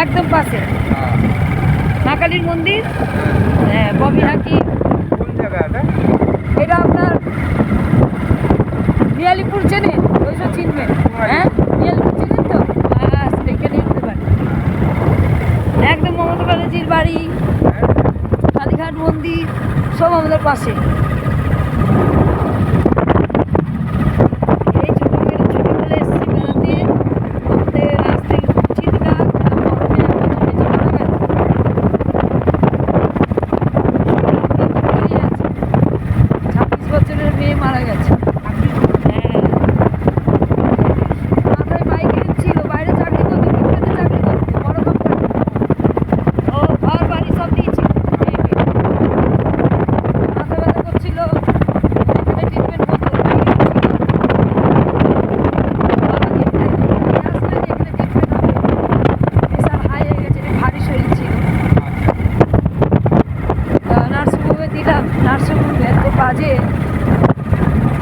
একদম পাশে মা কালীর মন্দির। হ্যাঁ, ববি হাকিম। কোন জায়গা এটা আপনার বিয়ালিপুর চেনেন? ওইসব চিনবেন। হ্যাঁ, বিয়ালিপুর চেনেন তো? হ্যাঁ, এখানে উঠতে পারেন। একদম মমতা ব্যানার্জির বাড়ি, কালীঘাট মন্দির সব আমাদের পাশে। এই ছোটবেলা এসেছি বেড়াতে, ঘুরতে, আসতে চিৎকার, তারপরে বছরের মেয়ে মারা গেছে। হ্যাঁ, মাথায় বাইকের ছিল, বাইরে চাকরি করতো, বিক্রেতে চাকরি করতো, বড় কোম্পানি। ও ঘর বাড়ি সব দিয়েছিল মেয়েকে। মাথা ব্যথা করছিল, এখানে ট্রিটমেন্ট করতো। প্রেশার হাই হয়ে গেছে, ভারী শরীর ছিল। নার্সিংহোমে দিলাম, নার্সিংহোমে এত বাজে,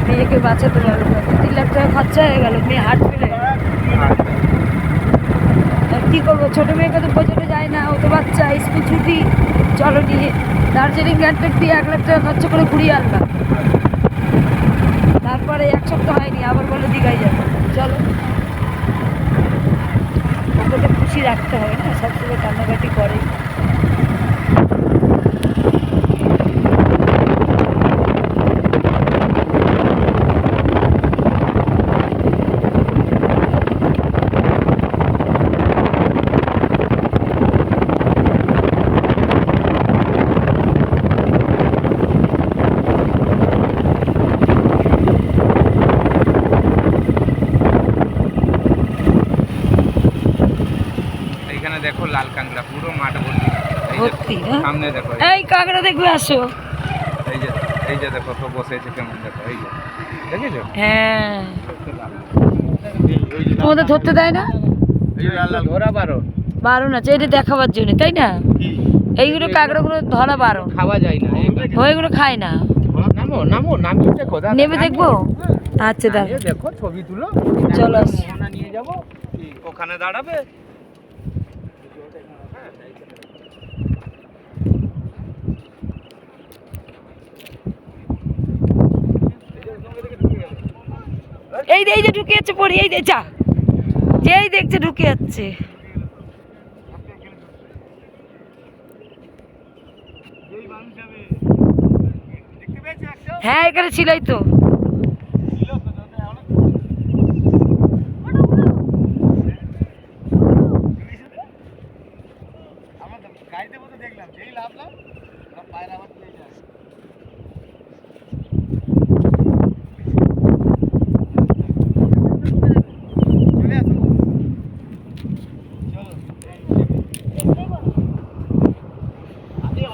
মেয়েকে বাঁচাতে পারলো না। 3 লাখ টাকা খরচা হয়ে গেল, মেয়ে হার্ট ফেলে। কী করবো, ছোটো মেয়েকে তো বোঝানো যায় না, ও তো বাচ্চা, স্কুল ছুটি, চলো নিয়ে দার্জিলিং গ্যাংটক দিয়ে 1 লাখ টাকা খরচা করে ঘুরিয়ে আনলাম। তারপরে 1 সপ্তাহ হয়নি, আবার বলে দীঘায় যাবো, চলো। ওকে তো খুশি রাখতে হবে না, সবসময় কান্নাকাটি করে। এখানে দেখো লাল কাঁকড়া পুরো মাঠ ভর্তি। ভর্তি, হ্যাঁ? সামনে দেখো, এই কাঁকড়া দেখবে, আসো। এই যে দেখো সব বসে আছে কেমন, দেখো এই যে দেখেছো? হ্যাঁ, তোমাদের ধরতে দেয় না? ধরা বারণ আছে, এটা দেখাবার জন্য, তাই না? এইগুলো কাঁকড়াগুলো ধরা বারণ, খাওয়া যায় না, ওইগুলো খায় না। নামো নামো নামিয়ে দেখো, নেমে দেখবো? আচ্ছা, দাঁড়া, দেখো ছবি তুলো, চলো আসি। নিয়ে যাবো, ওখানে দাঁড়াবে। এই যে ঢুকে যাচ্ছে পড়ি, এই যে যা, যেই দেখছে ঢুকে যাচ্ছে। হ্যাঁ, এখানে ছিলাই তো।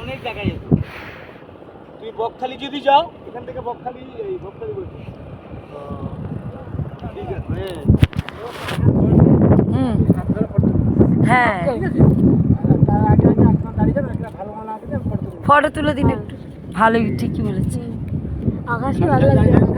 অনেক জায়গায় তুমি বকখালি যদি যাও, এখান থেকে বকখালি, এই বকখালি বলছি, ঠিক আছে। হ্যাঁ, ফটো তুলে দিন একটু, ভালোই, ঠিকই বলেছি। আকাশে ভালো লাগে।